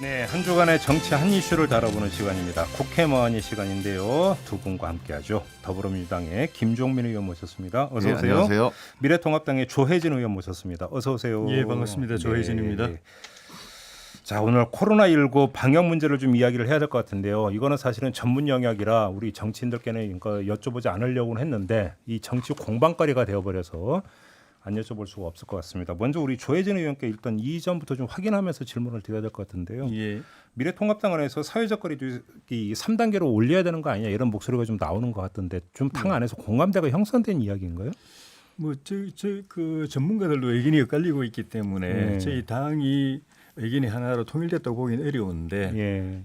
네, 한 주간의 정치 한 이슈를 다뤄보는 시간입니다. 국회의원의 시간인데요. 두 분과 함께하죠. 더불어민주당의 김종민 의원 모셨습니다. 어서 오세요. 안녕하세요. 미래통합당의 조혜진 의원 모셨습니다. 어서 오세요. 예, 반갑습니다. 조혜진입니다. 네. 자, 오늘 코로나19 방역 문제를 좀 이야기를 해야 될 것 같은데요. 이거는 사실은 전문 영역이라 우리 정치인들께는 여쭤보지 않으려고는 했는데 이 정치 공방거리가 되어버려서 안 여쭤볼 수가 없을 것 같습니다. 먼저 우리 조혜진 의원께 일단 이전부터 좀 확인하면서 질문을 드려야 될 것 같은데요. 예. 미래통합당 안에서 사회적 거리두기 3단계로 올려야 되는 거 아니냐 이런 목소리가 좀 나오는 것 같던데 좀 당 안에서 공감대가 형성된 이야기인가요? 뭐 그 전문가들도 의견이 엇갈리고 있기 때문에 저희 당이 의견이 하나로 통일됐다고 보기는 어려운데 예.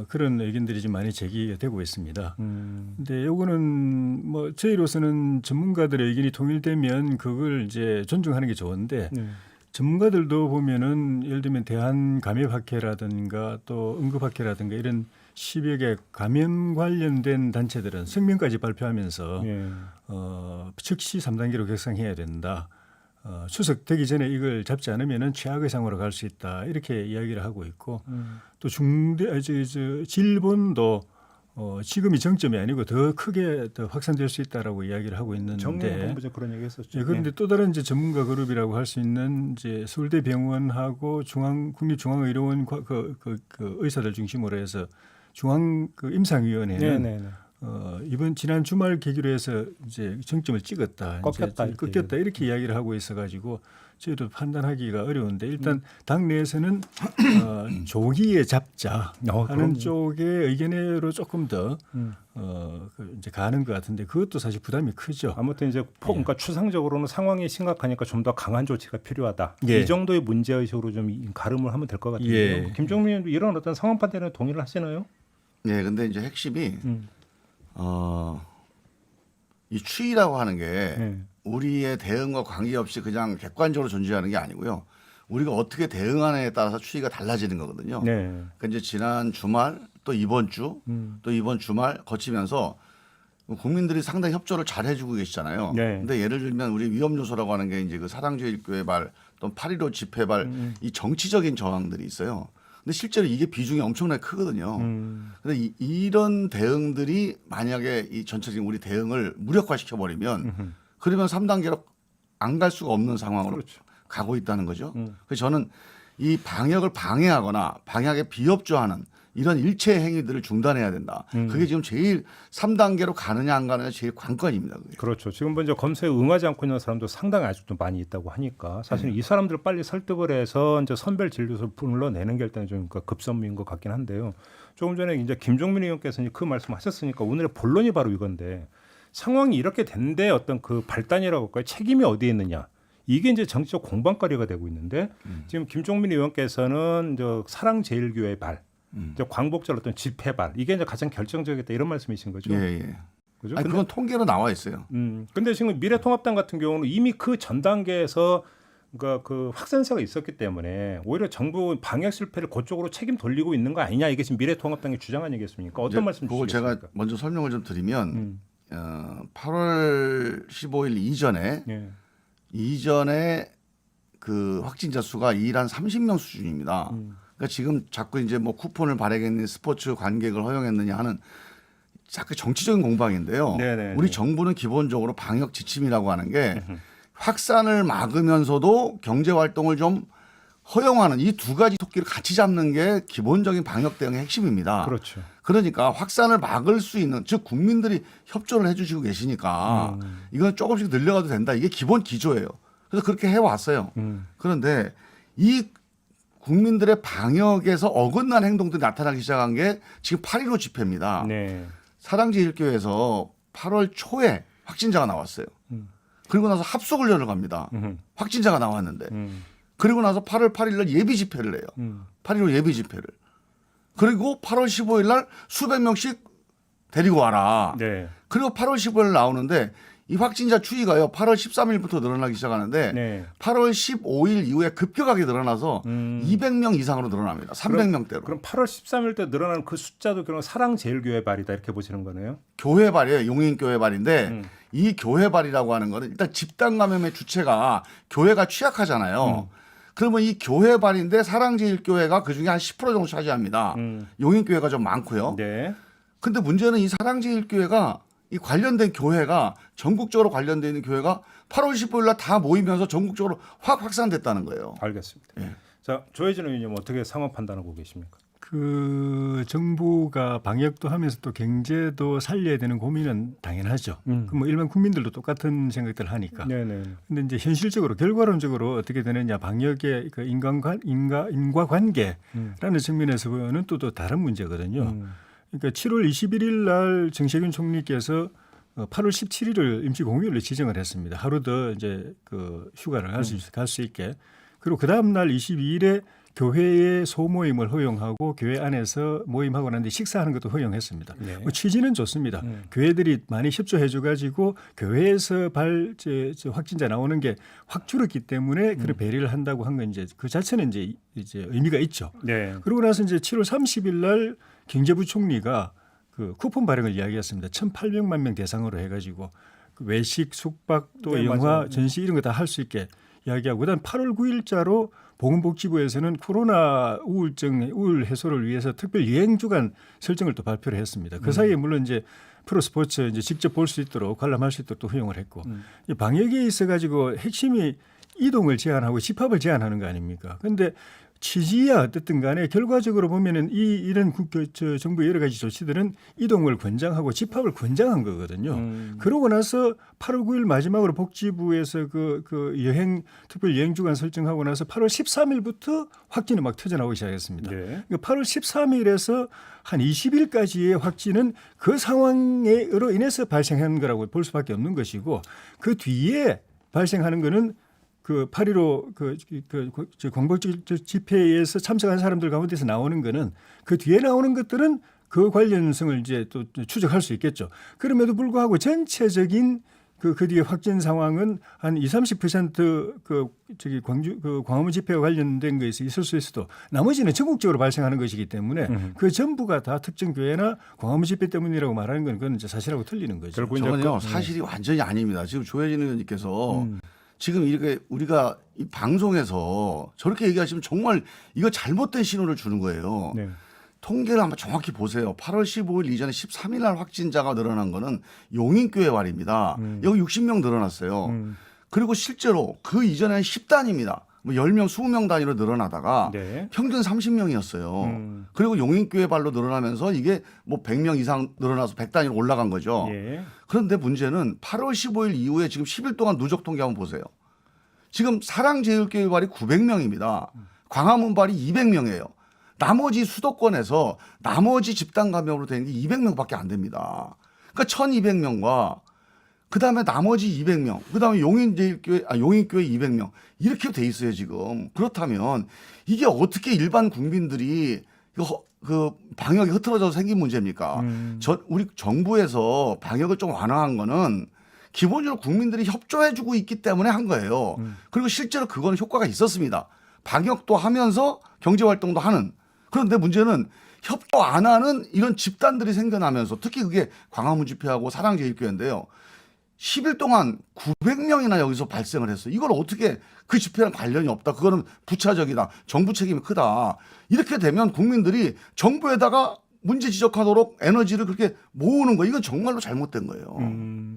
그런 의견들이 좀 많이 제기가 되고 있습니다. 근데 요거는 뭐 저희로서는 전문가들의 의견이 통일되면 그걸 이제 존중하는 게 좋은데 전문가들도 보면은 예를 들면 대한감염학회라든가 또 응급학회라든가 이런 10여 개 감염 관련된 단체들은 성명까지 발표하면서 예. 즉시 3단계로 격상해야 된다. 추석 되기 전에 이걸 잡지 않으면은 최악의 상황으로 갈 수 있다. 이렇게 이야기를 하고 있고 또 질본도 지금이 정점이 아니고 더 크게 더 확산될 수 있다라고 이야기를 하고 있는데 정부장 그런 얘기했었죠. 예, 그런데 또 다른 이제 전문가 그룹이라고 할 수 있는 이제 서울대병원하고 국립중앙의료원 그 의사들 중심으로 해서 중앙 그 임상위원회는 네네네. 이번 지난 주말 계기로 해서 이제 정점을 찍었다, 꺾였다, 이제 꺾였다 이렇게 이야기를 하고 있어가지고 저희도 판단하기가 어려운데 일단 당 내에서는 조기에 잡자 하는 그럼요. 쪽의 의견으로 조금 더 이제 가는 것 같은데 그것도 사실 부담이 크죠. 아무튼 이제 그러니까 추상적으로는 상황이 심각하니까 좀 더 강한 조치가 필요하다. 예. 이 정도의 문제 의식으로 좀 가름을 하면 될 것 같은데요. 예. 김종민 의원도 이런 어떤 상황 판단에 동의를 하시나요? 네, 근데 이제 핵심이 이 추이라고 하는 게 우리의 대응과 관계없이 그냥 객관적으로 존재하는 게 아니고요. 우리가 어떻게 대응하느냐에 따라서 추이가 달라지는 거거든요. 네. 그러니까 이제 지난 주말 또 이번 주 또 이번 주말 거치면서 국민들이 상당히 협조를 잘 해주고 계시잖아요. 네. 근데 예를 들면 우리 위험 요소라고 하는 게 이제 그 사랑제일교회 발 또 8.15 집회 발 이 정치적인 저항들이 있어요. 근데 실제로 이게 비중이 엄청나게 크거든요. 근데 이런 대응들이 만약에 이 전체적인 우리 대응을 무력화시켜 버리면 그러면 3단계로 안 갈 수가 없는 상황으로 그렇죠. 가고 있다는 거죠. 그래서 저는 이 방역을 방해하거나 방역에 비협조하는 이런 일체 행위들을 중단해야 된다. 그게 지금 제일 3단계로 가느냐 안 가느냐 제일 관건입니다. 그게. 그렇죠. 지금 먼저 검사에 응하지 않고 있는 사람도 상당히 아직도 많이 있다고 하니까 사실은 이 사람들을 빨리 설득을 해서 이제 선별 진료소 불러내는 게 일단 좀 급선무인 것 같긴 한데요. 조금 전에 이제 김종민 의원께서 그 말씀하셨으니까 오늘의 본론이 바로 이건데 상황이 이렇게 된데 어떤 그 발단이라고 할까요? 책임이 어디에 있느냐? 이게 이제 정치적 공방거리가 되고 있는데 지금 김종민 의원께서는 저 사랑제일교회 발, 이제 광복절 어떤 집회발 이게 이제 가장 결정적이다 이런 말씀이신 거죠? 예, 예. 그죠? 아니, 그건 통계로 나와 있어요. 근데 지금 미래통합당 같은 경우는 이미 그 전 단계에서 그러니까 그 확산세가 있었기 때문에 오히려 정부 방역 실패를 그쪽으로 책임 돌리고 있는 거 아니냐 이게 지금 미래통합당의 주장 아니겠습니까? 어떤 말씀 그걸 주시겠습니까? 제가 먼저 설명을 좀 드리면 8월 15일 이전에 예. 그 확진자 수가 2일 한 30명 수준입니다. 그러니까 지금 자꾸 이제 뭐 쿠폰을 발행했느냐 스포츠 관객을 허용했느냐 하는 자꾸 정치적인 공방인데요. 네네. 우리 정부는 기본적으로 방역 지침이라고 하는 게 확산을 막으면서도 경제 활동을 좀 허용하는 이 두 가지 토끼를 같이 잡는 게 기본적인 방역 대응의 핵심입니다. 그렇죠. 그러니까 확산을 막을 수 있는 즉 국민들이 협조를 해주시고 계시니까 이건 조금씩 늘려가도 된다. 이게 기본 기조예요. 그래서 그렇게 해왔어요. 그런데 이 국민들의 방역에서 어긋난 행동들이 나타나기 시작한 게 지금 8.15 집회입니다. 네. 사랑제일교회에서 8월 초에 확진자가 나왔어요. 그리고 나서 합숙훈련을 갑니다. 확진자가 나왔는데. 그리고 나서 8월 8일 날 예비 집회를 해요. 8.15 예비 집회를. 그리고 8월 15일 날 수백 명씩 데리고 와라. 네. 그리고 8월 15일 나오는데 이 확진자 추이가요. 8월 13일부터 늘어나기 시작하는데 네. 8월 15일 이후에 급격하게 늘어나서 200명 이상으로 늘어납니다. 300명대로. 그럼 8월 13일 때 늘어나는 그 숫자도 그럼 사랑제일교회 발이다 이렇게 보시는 거네요? 교회발이에요. 용인교회발인데 이 교회발이라고 하는 거는 일단 집단 감염의 주체가 교회가 취약하잖아요. 그러면 이 교회발인데 사랑제일교회가 그중에 한 10% 정도 차지합니다. 용인교회가 좀 많고요. 네. 근데 문제는 이 사랑제일교회가 이 관련된 교회가 전국적으로 관련되어 있는 교회가 8월 15일 날 다 모이면서 전국적으로 확 확산됐다는 거예요. 알겠습니다. 예. 자, 조혜진 의원님 어떻게 상황 판단하고 계십니까? 그 정부가 방역도 하면서 또 경제도 살려야 되는 고민은 당연하죠. 그뭐 일반 국민들도 똑같은 생각들 하니까. 네네. 근데 이제 현실적으로 결과론적으로 어떻게 되느냐 방역의 그 인과관계라는 측면에서는 또 다른 문제거든요. 그러니까 7월 21일 날 정세균 총리께서 8월 17일을 임시 공휴일로 지정을 했습니다. 하루 더 이제 그 휴가를 갈 수 있게. 그리고 그 다음 날 22일에 교회의 소모임을 허용하고 교회 안에서 모임하고 난 뒤 식사하는 것도 허용했습니다. 네. 뭐 취지는 좋습니다. 교회들이 많이 협조해 줘가지고 교회에서 확진자 나오는 게 확 줄었기 때문에 그런 배려를 한다고 한 건 이제 그 자체는 이제 의미가 있죠. 네. 그러고 나서 이제 7월 30일 날 경제부총리가 그 쿠폰 발행을 이야기했습니다. 1,800만 명 대상으로 해가지고 그 외식, 숙박, 또 네, 영화, 맞아요. 전시 이런 거 다 할 수 있게 이야기하고 그다음 8월 9일자로 보건복지부에서는 코로나 우울 해소를 위해서 특별 유행 주간 설정을 또 발표를 했습니다. 그 사이에 물론 이제 프로스포츠 이제 직접 볼 수 있도록 관람할 수 있도록 또 허용을 했고 이 방역에 있어 가지고 핵심이 이동을 제한하고 집합을 제한하는 거 아닙니까? 그런데 취지야 어쨌든 간에 결과적으로 보면은 이런 정부의 여러 가지 조치들은 이동을 권장하고 집합을 권장한 거거든요. 그러고 나서 8월 9일 마지막으로 복지부에서 그 특별 여행 주간 설정하고 나서 8월 13일부터 확진이 막 터져나오기 시작했습니다. 네. 그러니까 8월 13일에서 한 20일까지의 확진은 그 상황으로 인해서 발생한 거라고 볼 수밖에 없는 것이고 그 뒤에 발생하는 거는 그 8.15 광복절 집회에서 참석한 사람들 가운데서 나오는 거는 그 뒤에 나오는 것들은 그 관련성을 이제 또 추적할 수 있겠죠. 그럼에도 불구하고 전체적인 그 뒤에 확진 상황은 한 20-30% 광화문 집회와 관련된 것이 있을 수 있어도 나머지는 전국적으로 발생하는 것이기 때문에 그 전부가 다 특정 교회나 광화문 집회 때문이라고 말하는 건 그건 이제 사실하고 틀리는 거죠. 결국 이제 저는요 사실이 완전히 아닙니다. 지금 조혜진 의원님께서 지금 이렇게 우리가 이 방송에서 저렇게 얘기하시면 정말 이거 잘못된 신호를 주는 거예요. 네. 통계를 한번 정확히 보세요. 8월 15일 이전에 13일 날 확진자가 늘어난 거는 용인교회 말입니다. 여기 60명 늘어났어요. 그리고 실제로 그 이전에는 10단입니다. 뭐 10명, 20명 단위로 늘어나다가 네. 평균 30명이었어요. 그리고 용인교회 발로 늘어나면서 이게 뭐 100명 이상 늘어나서 100단위로 올라간 거죠. 예. 그런데 문제는 8월 15일 이후에 지금 10일 동안 누적 통계 한번 보세요. 지금 사랑제일교회 발이 900명입니다. 광화문 발이 200명이에요. 나머지 수도권에서 나머지 집단 감염으로 된 게 200명밖에 안 됩니다. 그러니까 1200명과 그다음에 나머지 200명, 그다음에 용인교회 200명 이렇게 돼 있어요 지금. 그렇다면 이게 어떻게 일반 국민들이 그 방역이 흐트러져서 생긴 문제입니까? 우리 정부에서 방역을 좀 완화한 거는 기본적으로 국민들이 협조해주고 있기 때문에 한 거예요. 그리고 실제로 그거는 효과가 있었습니다. 방역도 하면서 경제활동도 하는. 그런데 문제는 협조 안 하는 이런 집단들이 생겨나면서 특히 그게 광화문 집회하고 사랑제일교회인데요. 10일 동안 900명이나 여기서 발생을 했어요. 이걸 어떻게 그 집회랑 관련이 없다. 그거는 부차적이다. 정부 책임이 크다. 이렇게 되면 국민들이 정부에다가 문제 지적하도록 에너지를 그렇게 모으는 거 이건 정말로 잘못된 거예요.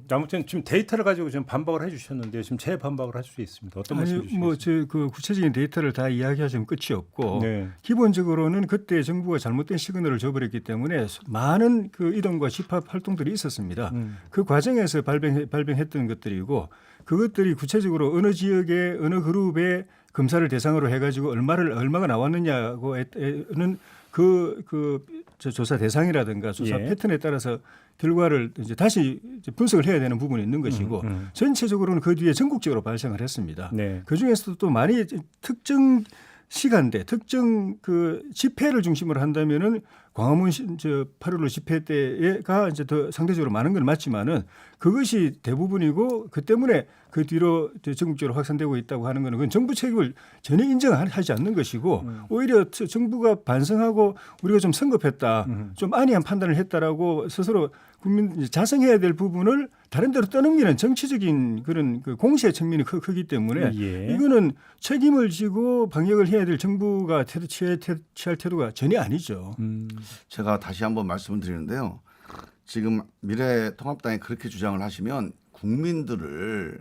아무튼 지금 데이터를 가지고 지금 반박을 해주셨는데 지금 재반박을 할 수 있습니다. 어떤 말씀 주시겠습니까? 그 구체적인 데이터를 다 이야기하시면 끝이 없고 네. 기본적으로는 그때 정부가 잘못된 시그널을 줘버렸기 때문에 많은 그 이동과 집합 활동들이 있었습니다. 그 과정에서 발병했던 것들이고 그것들이 구체적으로 어느 지역의 어느 그룹의 검사를 대상으로 해가지고 얼마가 나왔느냐고는 저 조사 대상이라든가 조사 예. 패턴에 따라서 결과를 이제 다시 분석을 해야 되는 부분이 있는 것이고 전체적으로는 그 뒤에 전국적으로 발생을 했습니다. 네. 그 중에서도 또 많이 특정 시간대, 특정 그 집회를 중심으로 한다면은 광화문 8.15 집회 때가 이제 더 상대적으로 많은 건 맞지만은 그것이 대부분이고 그 때문에 그 뒤로 전국적으로 확산되고 있다고 하는 것은 그건 정부 책임을 전혀 인정하지 않는 것이고 오히려 정부가 반성하고 우리가 좀 성급했다, 좀 안이한 판단을 했다라고 스스로 국민 자성해야 될 부분을 다른 데로 떠넘기는 정치적인 그런 그 공세 측면이 크기 때문에 예. 이거는 책임을 지고 방역을 해야 될 정부가 취할 태도가 전혀 아니죠. 제가 다시 한번 말씀을 드리는데요. 지금 미래통합당이 그렇게 주장을 하시면 국민들에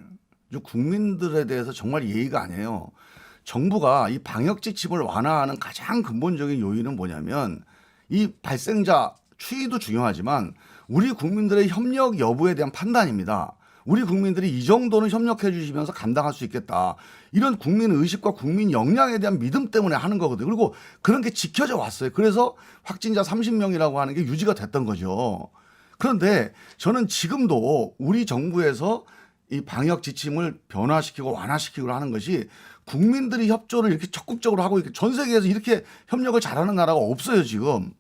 대해서 정말 예의가 아니에요. 정부가 이 방역 지침을 완화하는 가장 근본적인 요인은 뭐냐면 이 발생자 추이도 중요하지만 우리 국민들의 협력 여부에 대한 판단입니다. 우리 국민들이 이 정도는 협력해 주시면서 감당할 수 있겠다. 이런 국민 의식과 국민 역량에 대한 믿음 때문에 하는 거거든요. 그리고 그런 게 지켜져 왔어요. 그래서 확진자 30명이라고 하는 게 유지가 됐던 거죠. 그런데 저는 지금도 우리 정부에서 이 방역 지침을 변화시키고 완화시키고 하는 것이 국민들이 협조를 이렇게 적극적으로 하고 이렇게 전 세계에서 이렇게 협력을 잘하는 나라가 없어요, 지금.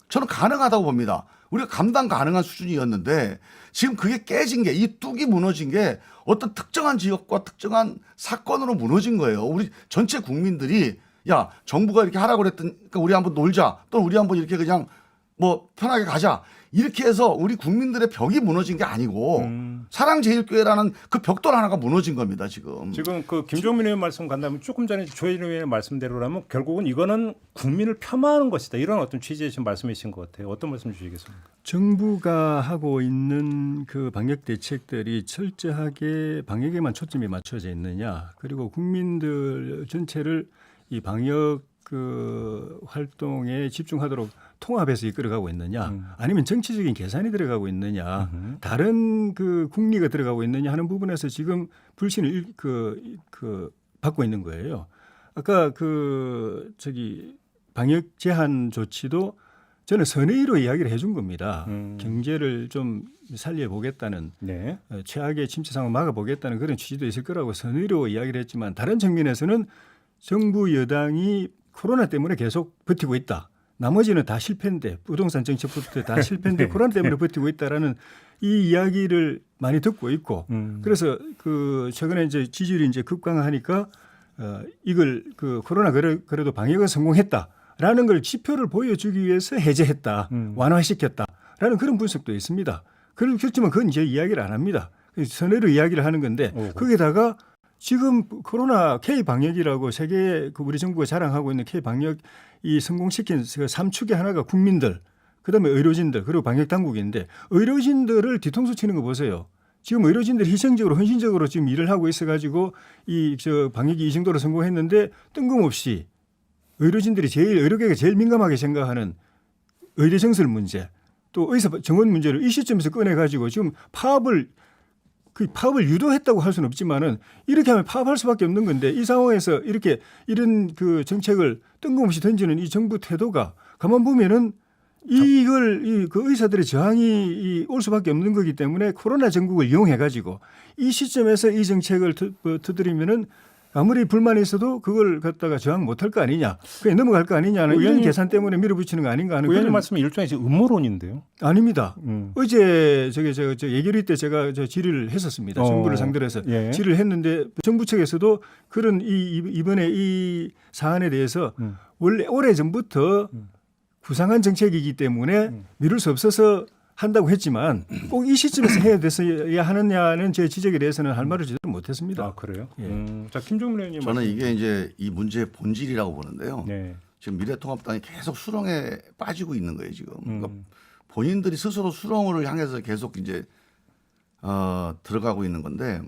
저는 가능하다고 봅니다. 우리가 감당 가능한 수준이었는데 지금 그게 깨진 게 이 뚝이 무너진 게 어떤 특정한 지역과 특정한 사건으로 무너진 거예요. 우리 전체 국민들이 야, 정부가 이렇게 하라고 그랬으니까 우리 한번 놀자. 또 우리 한번 이렇게 그냥 뭐 편하게 가자. 이렇게 해서 우리 국민들의 벽이 무너진 게 아니고 사랑제일교회라는 그 벽돌 하나가 무너진 겁니다, 지금. 지금 그 김종민 의원 말씀 간다면 조금 전에 조혜진 의원의 말씀대로라면 결국은 이거는 국민을 폄하하는 것이다. 이런 어떤 취지의 지금 말씀이신 것 같아요. 어떤 말씀 주시겠습니까? 정부가 하고 있는 그 방역 대책들이 철저하게 방역에만 초점이 맞춰져 있느냐, 그리고 국민들 전체를 이 방역 그 활동에 집중하도록 통합해서 이끌어가고 있느냐, 아니면 정치적인 계산이 들어가고 있느냐, 다른 그 국리가 들어가고 있느냐 하는 부분에서 지금 불신을 받고 있는 거예요. 아까 방역 제한 조치도 저는 선의로 이야기를 해준 겁니다. 경제를 좀 살려보겠다는, 네. 최악의 침체 상황을 막아보겠다는 그런 취지도 있을 거라고 선의로 이야기를 했지만, 다른 측면에서는 정부 여당이 코로나 때문에 계속 버티고 있다. 나머지는 다 실패인데, 부동산 정책부터 다 실패인데 코로나 때문에 버티고 있다라는 이 이야기를 많이 듣고 있고, 그래서 최근에 이제 지지율이 이제 급강하니까 이걸 코로나 그래도 방역은 성공했다라는 걸 지표를 보여주기 위해서 해제했다, 완화시켰다라는 그런 분석도 있습니다. 그렇지만 그건 이제 이야기를 안 합니다. 선의로 이야기를 하는 건데, 거기다가 지금 코로나 K 방역이라고 세계 우리 정부가 자랑하고 있는 K 방역 이 성공시킨 그 3축의 하나가 국민들, 그다음에 의료진들, 그리고 방역 당국인데, 의료진들을 뒤통수 치는 거 보세요. 지금 의료진들이 희생적으로 헌신적으로 지금 일을 하고 있어가지고 방역이 이 정도로 성공했는데, 뜬금없이 의료진들이 의료계가 제일 민감하게 생각하는 의대 정설 문제, 또 의사 정원 문제를 이 시점에서 꺼내가지고 지금 파업을 유도했다고 할 수는 없지만은 이렇게 하면 파업할 수밖에 없는 건데, 이 상황에서 이런 그 정책을 뜬금없이 던지는 이 정부 태도가 가만 보면은 그 의사들의 저항이 올 수밖에 없는 거기 때문에 코로나 전국을 이용해 가지고 이 시점에서 이 정책을 두드리면은 아무리 불만이 있어도 그걸 갖다가 저항 못할 거 아니냐, 그냥 넘어갈 거 아니냐는 이런 계산 때문에 밀어붙이는 거 아닌가 하는. 의원님 말씀이 일종의 음모론인데요. 아닙니다. 어제 예결위 때 제가 질의를 했었습니다. 정부를 상대로 해서 질의를 했는데, 정부 측에서도 그런 이번에 이 사안에 대해서 원래 오래 전부터 구상한 정책이기 때문에 미룰 수 없어서 한다고 했지만 꼭 이 시점에서 해야 됐어야 하느냐는 제 지적에 대해서는 할 말을 제대로 못했습니다. 아, 그래요? 예. 자, 김종민 의원님. 저는 이게 이제 이 문제의 본질이라고 보는데요. 네. 지금 미래통합당이 계속 수렁에 빠지고 있는 거예요, 지금. 그러니까 본인들이 스스로 수렁을 향해서 계속 이제 들어가고 있는 건데,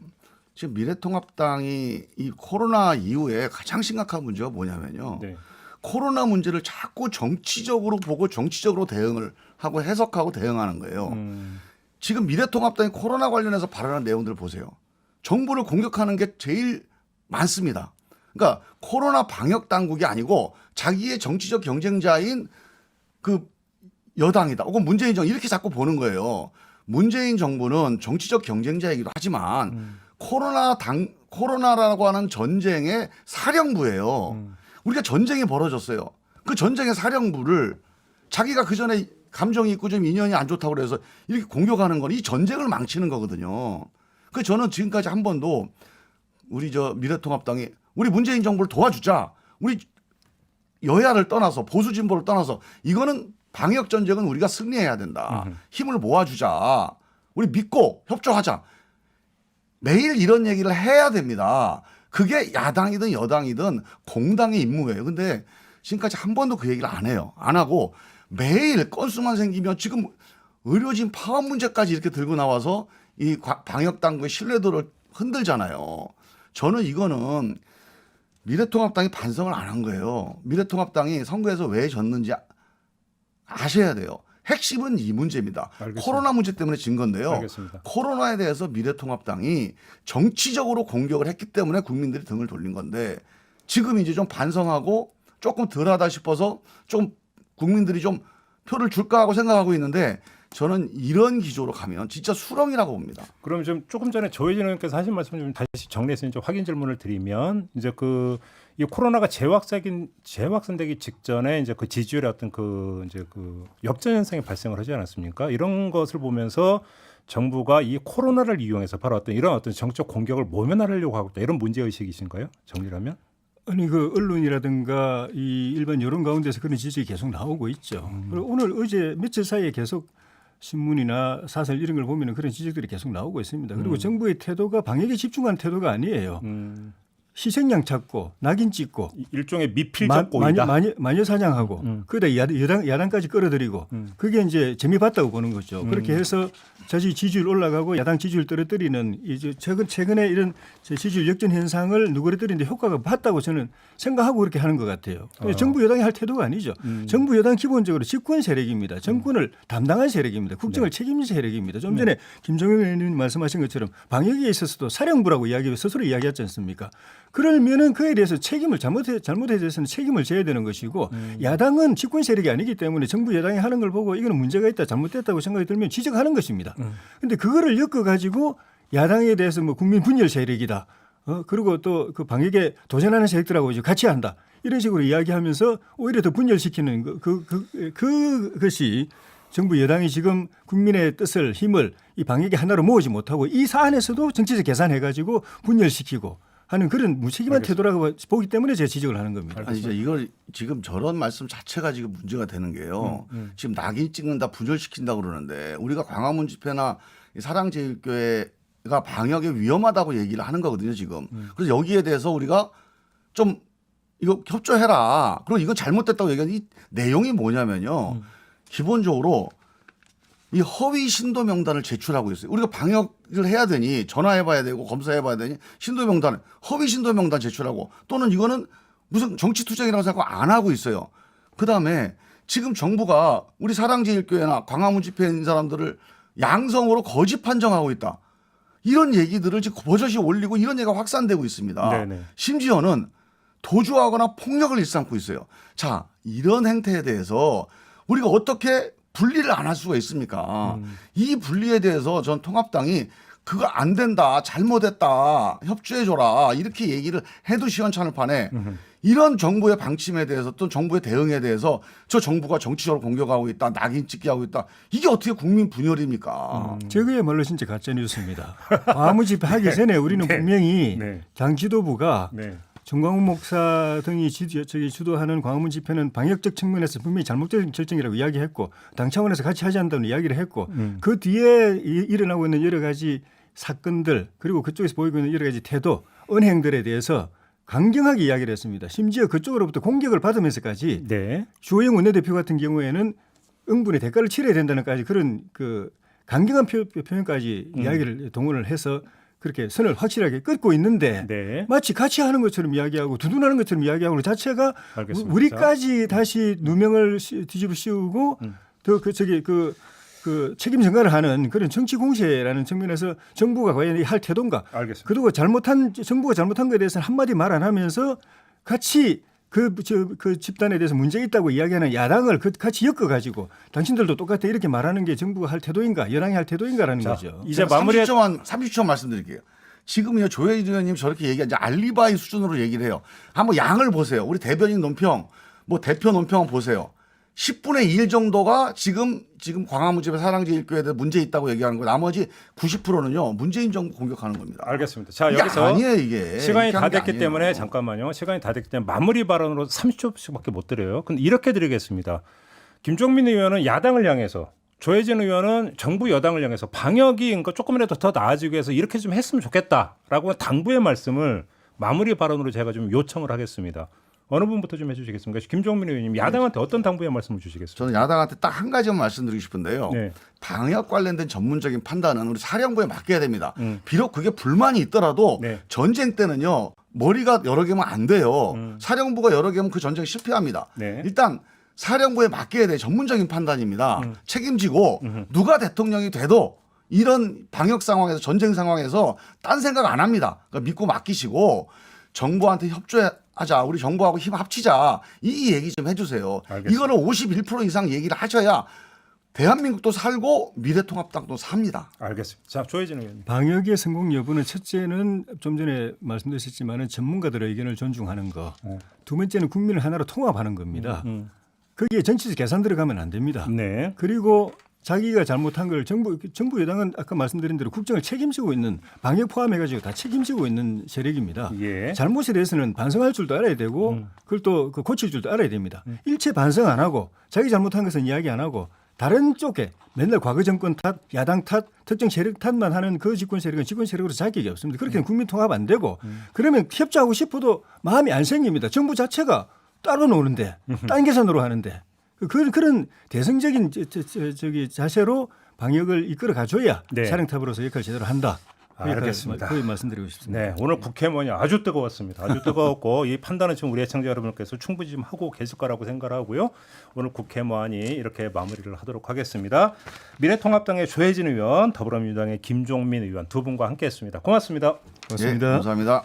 지금 미래통합당이 이 코로나 이후에 가장 심각한 문제가 뭐냐면요. 네. 코로나 문제를 자꾸 정치적으로 보고 정치적으로 대응을 하고 해석하고 대응하는 거예요. 지금 미래통합당이 코로나 관련해서 발언한 내용들을 보세요. 정부를 공격하는 게 제일 많습니다. 그러니까 코로나 방역 당국이 아니고 자기의 정치적 경쟁자인 그 여당이다, 혹은 문재인 정부, 이렇게 자꾸 보는 거예요. 문재인 정부는 정치적 경쟁자이기도 하지만 코로나라고 하는 전쟁의 사령부예요. 우리가 전쟁이 벌어졌어요. 그 전쟁의 사령부를 자기가 그 전에 감정이 있고 좀 인연이 안 좋다고 그래서 이렇게 공격하는 건 이 전쟁을 망치는 거거든요. 그 저는 지금까지 한 번도 우리 저 미래통합당이 우리 문재인 정부를 도와주자. 우리 여야를 떠나서 보수 진보를 떠나서 이거는 방역 전쟁은 우리가 승리해야 된다. 힘을 모아주자. 우리 믿고 협조하자. 매일 이런 얘기를 해야 됩니다. 그게 야당이든 여당이든 공당의 임무예요. 근데 지금까지 한 번도 그 얘기를 안 해요. 안 하고 매일 건수만 생기면 지금 의료진 파업 문제까지 이렇게 들고 나와서 이 방역 당국의 신뢰도를 흔들잖아요. 저는 이거는 미래통합당이 반성을 안 한 거예요. 미래통합당이 선거에서 왜 졌는지 아셔야 돼요. 핵심은 이 문제입니다. 알겠습니다. 코로나 문제 때문에 진 건데요. 알겠습니다. 코로나에 대해서 미래통합당이 정치적으로 공격을 했기 때문에 국민들이 등을 돌린 건데 지금 이제 좀 반성하고 조금 덜하다 싶어서 좀 국민들이 좀 표를 줄까 하고 생각하고 있는데 저는 이런 기조로 가면 진짜 수렁이라고 봅니다. 그럼 좀 조금 전에 조혜진 의원께서 하신 말씀 좀 다시 정리해서 이제 확인 질문을 드리면 이제 이 코로나가 재확산되기 직전에 이제 그 지지율의 어떤 이제 역전 현상이 발생을 하지 않았습니까? 이런 것을 보면서 정부가 이 코로나를 이용해서 바로 이런 정책 공격을 모면하려고 하고 있다. 이런 문제 의식이신가요? 정리라면? 아니 그 언론이라든가 이 일반 여론 가운데서 그런 지적이 계속 나오고 있죠. 그리고 오늘 어제 며칠 사이에 계속 신문이나 사설 이런 걸 보면은 그런 지적들이 계속 나오고 있습니다. 그리고 정부의 태도가 방역에 집중한 태도가 아니에요. 희생양 찾고 낙인 찍고 일종의 미필적 고의다. 마녀 사냥하고 그러다 야당까지 끌어들이고 그게 이제 재미봤다고 보는 거죠. 그렇게 해서 자기 지지율 올라가고 야당 지지율 떨어뜨리는 이제 최근에 이런 지지율 역전 현상을 누그러뜨리는데 효과가 봤다고 저는 생각하고 그렇게 하는 것 같아요. 정부 여당이 할 태도가 아니죠. 정부 여당 기본적으로 집권 세력입니다. 정권을 담당한 세력입니다. 국정을 책임진 세력입니다. 좀 전에 김정일 의원님 말씀하신 것처럼 방역에 있어서도 사령부라고 스스로 이야기했지 않습니까? 그러면은 그에 대해서 잘못에 대해서는 책임을 져야 되는 것이고 야당은 집권 세력이 아니기 때문에 정부 여당이 하는 걸 보고 이거는 문제가 있다, 잘못됐다고 생각이 들면 지적하는 것입니다. 그런데 그거를 엮어가지고 야당에 대해서 뭐 국민 분열 세력이다. 그리고 또 그 방역에 도전하는 세력들하고 이제 같이 한다. 이런 식으로 이야기하면서 오히려 더 분열시키는 그것이 정부 여당이 지금 국민의 뜻을 힘을 이 방역에 하나로 모으지 못하고 이 사안에서도 정치적 계산해가지고 분열시키고 하는 그런 무책임한 태도라고 보기 때문에 제가 지적을 하는 겁니다. 아니 이제 이걸 지금 저런 말씀 자체가 지금 문제가 되는 게요. 지금 낙인 찍는다, 분열시킨다 그러는데 우리가 광화문 집회나 사랑제일교회가 방역에 위험하다고 얘기를 하는 거거든요, 지금. 그래서 여기에 대해서 우리가 좀 이거 협조해라. 그리고 이건 잘못됐다고 얘기하는 이 내용이 뭐냐면요. 기본적으로 이 허위 신도 명단을 제출하고 있어요. 우리가 방역을 해야 되니 전화해봐야 되고 검사해봐야 되니 신도 명단, 허위 신도 명단 제출하고 또는 이거는 무슨 정치 투쟁이라고 생각 안 하고 있어요. 그 다음에 지금 정부가 우리 사랑제일교회나 광화문 집회인 사람들을 양성으로 거짓 판정하고 있다. 이런 얘기들을 지금 버젓이 올리고 이런 얘기가 확산되고 있습니다. 네네. 심지어는 도주하거나 폭력을 일삼고 있어요. 자, 이런 행태에 대해서 우리가 어떻게 분리를 안 할 수가 있습니까? 이 분리에 대해서 전 통합당이 그거 안 된다, 잘못했다, 협조해줘라 이렇게 얘기를 해도 시원찮을 판에 이런 정부의 방침에 대해서 또 정부의 대응에 대해서 저 정부가 정치적으로 공격하고 있다, 낙인 찍기 하고 있다. 이게 어떻게 국민 분열입니까? 저거야말로 진짜 가짜 뉴스입니다. 아무 집회 하기 전에 우리는 분명히 당 지도부가 정광훈 목사 등이 주도하는 광화문 집회는 방역적 측면에서 분명히 잘못된 결정이라고 이야기했고 당 차원에서 같이 하지 않는다는 이야기를 했고 그 뒤에 일어나고 있는 여러 가지 사건들 그리고 그쪽에서 보이고 있는 여러 가지 태도, 언행들에 대해서 강경하게 이야기를 했습니다. 심지어 그쪽으로부터 공격을 받으면서까지 주호영 원내대표 같은 경우에는 응분의 대가를 치러야 된다는까지 그런 강경한 표현까지 이야기를 동원을 해서 그렇게 선을 확실하게 끊고 있는데 마치 같이 하는 것처럼 이야기하고 두둔하는 것처럼 이야기하고 그 자체가 알겠습니다. 우리까지 다시 누명을 뒤집어 씌우고 더 그 책임 전가를 하는 그런 정치 공세라는 측면에서 정부가 과연 할 태도인가? 알겠습니다. 그리고 정부가 잘못한 것에 대해서는 한마디 말 안 하면서 같이 그 집단에 대해서 문제 있다고 이야기하는 야당을 같이 엮어가지고 당신들도 똑같아 이렇게 말하는 게 정부가 할 태도인가, 여당이 할 태도인가라는 거죠. 이제 마무리 30초만 말씀드릴게요. 지금요 조혜진 의원님 저렇게 얘기하지 알리바이 수준으로 얘기를 해요. 한번 양을 보세요. 우리 대변인 논평, 뭐 대표 논평 보세요. 10분의 1 정도가 지금 광화문 집회 사랑제 일교에 대해 문제 있다고 얘기하는 거 나머지 90%는요 문재인 정부 공격하는 겁니다. 알겠습니다. 자, 이게 여기서 아니에요 이게. 시간이 이렇게 다 하는 게 됐기 아니에요. 때문에 잠깐만요. 시간이 다 됐기 때문에 마무리 발언으로 30초씩밖에 못 드려요. 근데 이렇게 드리겠습니다. 김종민 의원은 야당을 향해서, 조혜진 의원은 정부 여당을 향해서 방역이 그러니까 조금이라도 더 나아지기 위해서 이렇게 좀 했으면 좋겠다라고 당부의 말씀을 마무리 발언으로 제가 좀 요청을 하겠습니다. 어느 분부터 좀 해주시겠습니까? 김종민 의원님, 야당한테 어떤 당부의 말씀을 주시겠습니까? 저는 야당한테 딱 한 가지만 말씀드리고 싶은데요. 네. 방역 관련된 전문적인 판단은 우리 사령부에 맡겨야 됩니다. 비록 그게 불만이 있더라도 네. 전쟁 때는요 머리가 여러 개면 안 돼요. 사령부가 여러 개면 그 전쟁 실패합니다. 네. 일단 사령부에 맡겨야 돼. 전문적인 판단입니다. 책임지고 누가 대통령이 돼도 이런 방역 상황에서 전쟁 상황에서 딴 생각 안 합니다. 그러니까 믿고 맡기시고 정부한테 협조하자. 우리 정부하고 힘 합치자. 이 얘기 좀 해주세요. 알겠습니다. 이거를 51% 이상 얘기를 하셔야 대한민국도 살고 미래통합당도 삽니다. 알겠습니다. 자, 조혜진 의원님. 방역의 성공 여부는 첫째는 좀 전에 말씀드렸지만은 전문가들의 의견을 존중하는 거. 두 번째는 국민을 하나로 통합하는 겁니다. 거기에 정치적 계산 들어가면 안 됩니다. 네. 그리고 자기가 잘못한 걸 정부 여당은 아까 말씀드린 대로 국정을 책임지고 있는 방역 포함해가지고 다 책임지고 있는 세력입니다. 예. 잘못에 대해서는 반성할 줄도 알아야 되고 그걸 또 고칠 줄도 알아야 됩니다. 일체 반성 안 하고 자기 잘못한 것은 이야기 안 하고 다른 쪽에 맨날 과거 정권 탓, 야당 탓, 특정 세력 탓만 하는 그 집권 세력은 집권 세력으로 자격이 없습니다. 그렇게는 국민 통합 안 되고 그러면 협조하고 싶어도 마음이 안 생깁니다. 정부 자체가 따로 노는데 딴 계산으로 하는데 그런 대승적인 저기 자세로 방역을 이끌어 가줘야 네. 사령탑으로서 역할을 제대로 한다. 알겠습니다. 거의 말씀드리고 싶습니다. 네, 오늘 국회의원이 아주 뜨거웠습니다. 아주 뜨거웠고 이 판단은 지금 우리 애청자 여러분께서 충분히 좀 하고 계실 거라고 생각하고요. 오늘 국회의원이 이렇게 마무리를 하도록 하겠습니다. 미래통합당의 조혜진 의원, 더불어민주당의 김종민 의원 두 분과 함께했습니다. 고맙습니다. 고맙습니다. 예, 감사합니다.